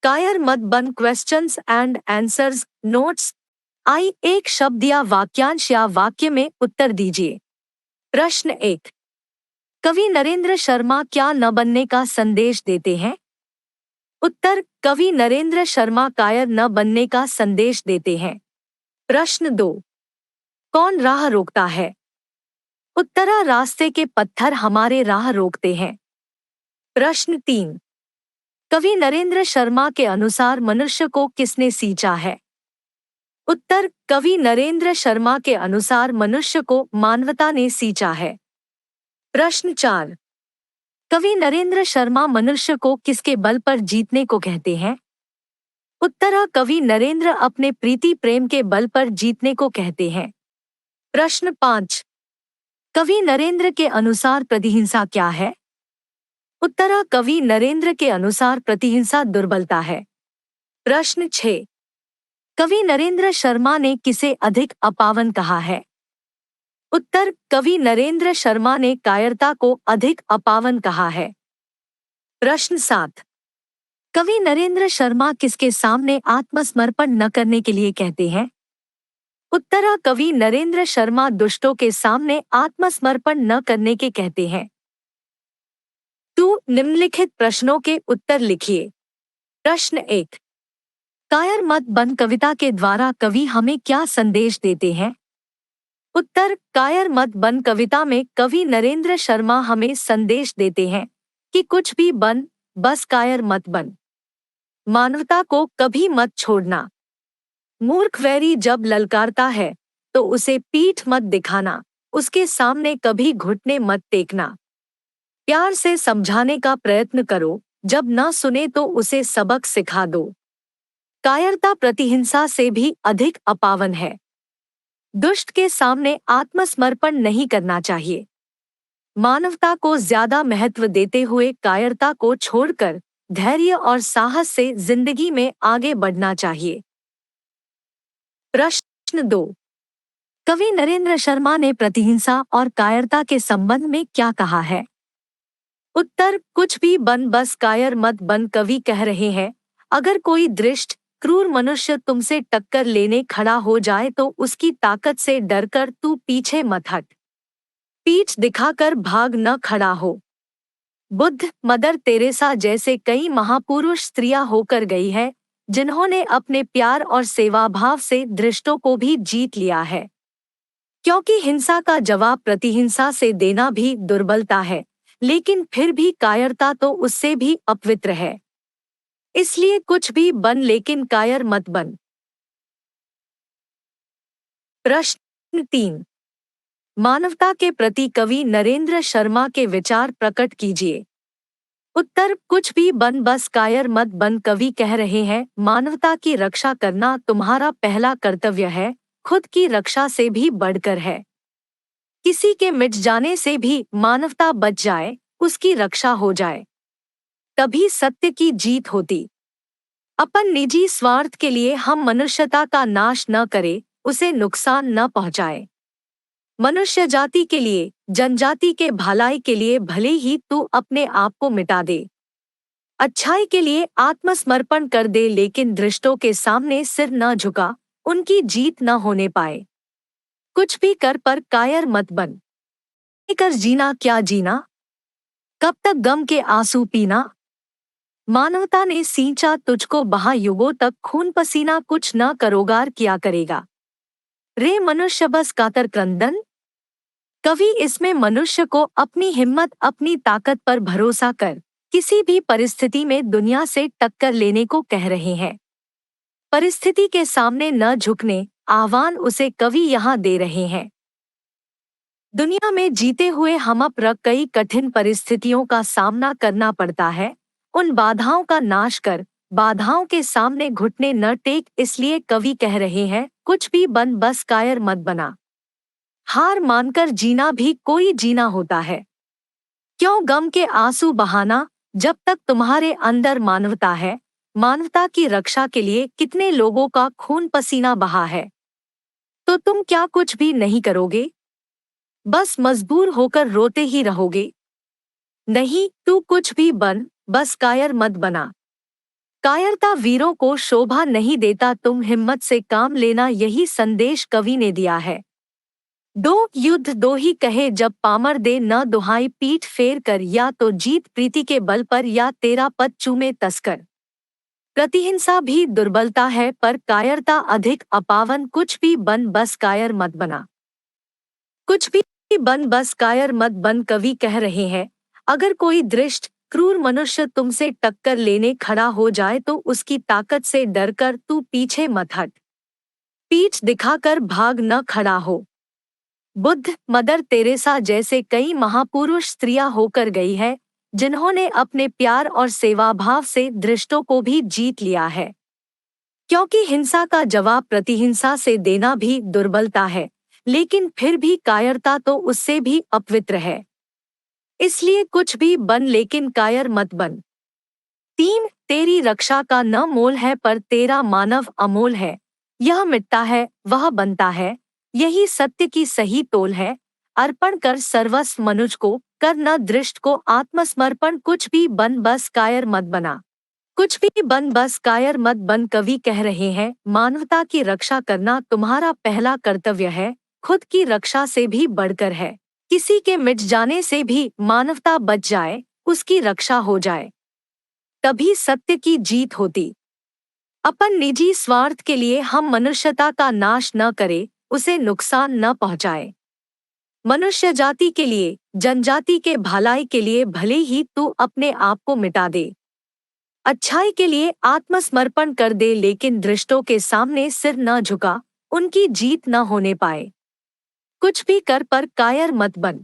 कायर मत बन क्वेश्चंस एंड आंसर्स नोट्स। आई एक शब्द या वाक्यांश या वाक्य में उत्तर दीजिए। प्रश्न 1। कवि नरेंद्र शर्मा क्या न बनने का संदेश देते हैं? उत्तर, कवि नरेंद्र शर्मा कायर न बनने का संदेश देते हैं। प्रश्न 2। कौन राह रोकता है? उत्तरा, रास्ते के पत्थर हमारे राह रोकते हैं। प्रश्न 3। कवि नरेंद्र शर्मा के अनुसार मनुष्य को किसने सींचा है? उत्तर, कवि नरेंद्र शर्मा के अनुसार मनुष्य को मानवता ने सींचा है। प्रश्न 4। कवि नरेंद्र शर्मा मनुष्य को किसके बल पर जीतने को कहते हैं? उत्तर, कवि नरेंद्र अपने प्रीति प्रेम के बल पर जीतने को कहते हैं। प्रश्न 5। कवि नरेंद्र के अनुसार प्रतिहिंसा क्या है? उत्तर, कवि नरेंद्र के अनुसार प्रतिहिंसा दुर्बलता है। प्रश्न 6। कवि नरेंद्र शर्मा ने किसे अधिक अपावन कहा है? उत्तर, कवि नरेंद्र शर्मा ने कायरता को अधिक अपावन कहा है। प्रश्न 7। कवि नरेंद्र शर्मा किसके सामने आत्मसमर्पण न करने के लिए कहते हैं? उत्तर, कवि नरेंद्र शर्मा दुष्टों के सामने आत्मसमर्पण न करने के कहते हैं। 2 निम्नलिखित प्रश्नों के उत्तर लिखिए। प्रश्न 1। कायर मत बन कविता के द्वारा कवि हमें क्या संदेश देते हैं? उत्तर, कायर मत बन कविता में कवि नरेंद्र शर्मा हमें संदेश देते हैं कि कुछ भी बन, बस कायर मत बन। मानवता को कभी मत छोड़ना। मूर्ख वैरी जब ललकारता है तो उसे पीठ मत दिखाना, उसके सामने कभी घुटने मत टेकना। प्यार से समझाने का प्रयत्न करो, जब न सुने तो उसे सबक सिखा दो। कायरता प्रतिहिंसा से भी अधिक अपावन है। दुष्ट के सामने आत्मसमर्पण नहीं करना चाहिए। मानवता को ज्यादा महत्व देते हुए कायरता को छोड़कर धैर्य और साहस से जिंदगी में आगे बढ़ना चाहिए। प्रश्न 2। कवि नरेंद्र शर्मा ने प्रतिहिंसा और कायरता के संबंध में क्या कहा है? उत्तर, कुछ भी बन, बस कायर मत बन। कवि कह रहे हैं, अगर कोई दृष्ट क्रूर मनुष्य तुमसे टक्कर लेने खड़ा हो जाए तो उसकी ताकत से डरकर तू पीछे मत हट। पीठ दिखाकर भाग न खड़ा हो। बुद्ध, मदर तेरेसा जैसे कई महापुरुष स्त्रियां होकर गई है जिन्होंने अपने प्यार और सेवाभाव से दृष्टों को भी जीत लिया है। क्योंकि हिंसा का जवाब प्रतिहिंसा से देना भी दुर्बलता है, लेकिन फिर भी कायरता तो उससे भी अपवित्र है। इसलिए कुछ भी बन, लेकिन कायर मत बन। प्रश्न 3। मानवता के प्रति कवि नरेंद्र शर्मा के विचार प्रकट कीजिए। उत्तर, कुछ भी बन, बस कायर मत बन। कवि कह रहे हैं, मानवता की रक्षा करना तुम्हारा पहला कर्तव्य है, खुद की रक्षा से भी बढ़कर है। किसी के मिट जाने से भी मानवता बच जाए, उसकी रक्षा हो जाए, तभी सत्य की जीत होती। अपन निजी स्वार्थ के लिए हम मनुष्यता का नाश न करें, उसे नुकसान न पहुंचाए। मनुष्य जाति के लिए, जनजाति के भलाई के लिए भले ही तू अपने आप को मिटा दे, अच्छाई के लिए आत्मसमर्पण कर दे, लेकिन दृष्टों के सामने सिर न झुका, उनकी जीत न होने पाए। कुछ भी कर पर कायर मत बन। कर जीना क्या जीना, कब तक गम के आंसू पीना। मानवता ने सींचा तुझको बहा युगों तक खून पसीना, कुछ न करोगार किया करेगा रे मनुष्य बस कातर क्रंदन। कवि इसमें मनुष्य को अपनी हिम्मत, अपनी ताकत पर भरोसा कर किसी भी परिस्थिति में दुनिया से टक्कर लेने को कह रहे हैं। परिस्थिति के सामने न झुकने आह्वान उसे कवि यहाँ दे रहे हैं। दुनिया में जीते हुए हम पर कई कठिन परिस्थितियों का सामना करना पड़ता है। उन बाधाओं का नाश कर, बाधाओं के सामने घुटने न टेक। इसलिए कवि कह रहे हैं, कुछ भी बन, बस कायर मत बना। हार मानकर जीना भी कोई जीना होता है। क्यों गम के आंसू बहाना, जब तक तुम्हारे अंदर मानवता है। मानवता की रक्षा के लिए कितने लोगों का खून पसीना बहा है, तो तुम क्या कुछ भी नहीं करोगे? बस मजबूर होकर रोते ही रहोगे? नहीं, तू कुछ भी बन, बस कायर मत बना। कायरता वीरों को शोभा नहीं देता, तुम हिम्मत से काम लेना, यही संदेश कवि ने दिया है। दो युद्ध दो ही कहे जब पामर दे, न दुहाई पीठ फेर कर, या तो जीत प्रीति के बल पर, या तेरा पद चूमे तस्कर। प्रतिहिंसा भी दुर्बलता है, पर कायरता अधिक अपावन। कुछ भी बन बस कायर मत बना, कुछ भी बन बस कायर मत बन। कवि कह रहे हैं, अगर कोई दृष्ट क्रूर मनुष्य तुमसे टक्कर लेने खड़ा हो जाए तो उसकी ताकत से डरकर तू पीछे मत हट, पीठ दिखाकर भाग न खड़ा हो। बुद्ध, मदर तेरेसा जैसे कई महापुरुष स्त्रियां होकर गई है, जिन्होंने अपने प्यार और सेवाभाव से दृष्टों को भी जीत लिया है। क्योंकि हिंसा का जवाब प्रतिहिंसा से देना भी दुर्बलता है, लेकिन फिर भी कायरता तो उससे भी अपवित्र है। इसलिए कुछ भी बन लेकिन कायर मत बन। 3 तेरी रक्षा का न मोल है, पर तेरा मानव अमोल है। यह मिटता है वह बनता है, यही सत्य की सही तोल है। अर्पण कर सर्वस्व मनुज को, कर न दृष्ट को आत्मसमर्पण। कुछ भी बन बस कायर मत बना, कुछ भी बन बस कायर मत बन। कवि कह रहे हैं, मानवता की रक्षा करना तुम्हारा पहला कर्तव्य है, खुद की रक्षा से भी बढ़कर है। किसी के मिट जाने से भी मानवता बच जाए, उसकी रक्षा हो जाए, तभी सत्य की जीत होती। अपन निजी स्वार्थ के लिए हम मनुष्यता का नाश न करें, उसे नुकसान न पहुंचाए। मनुष्य जाति के लिए, जनजाति के भलाई के लिए भले ही तू अपने आप को मिटा दे, अच्छाई के लिए आत्मसमर्पण कर दे, लेकिन दृष्टों के सामने सिर न झुका, उनकी जीत न होने पाए। कुछ भी कर पर कायर मत बन।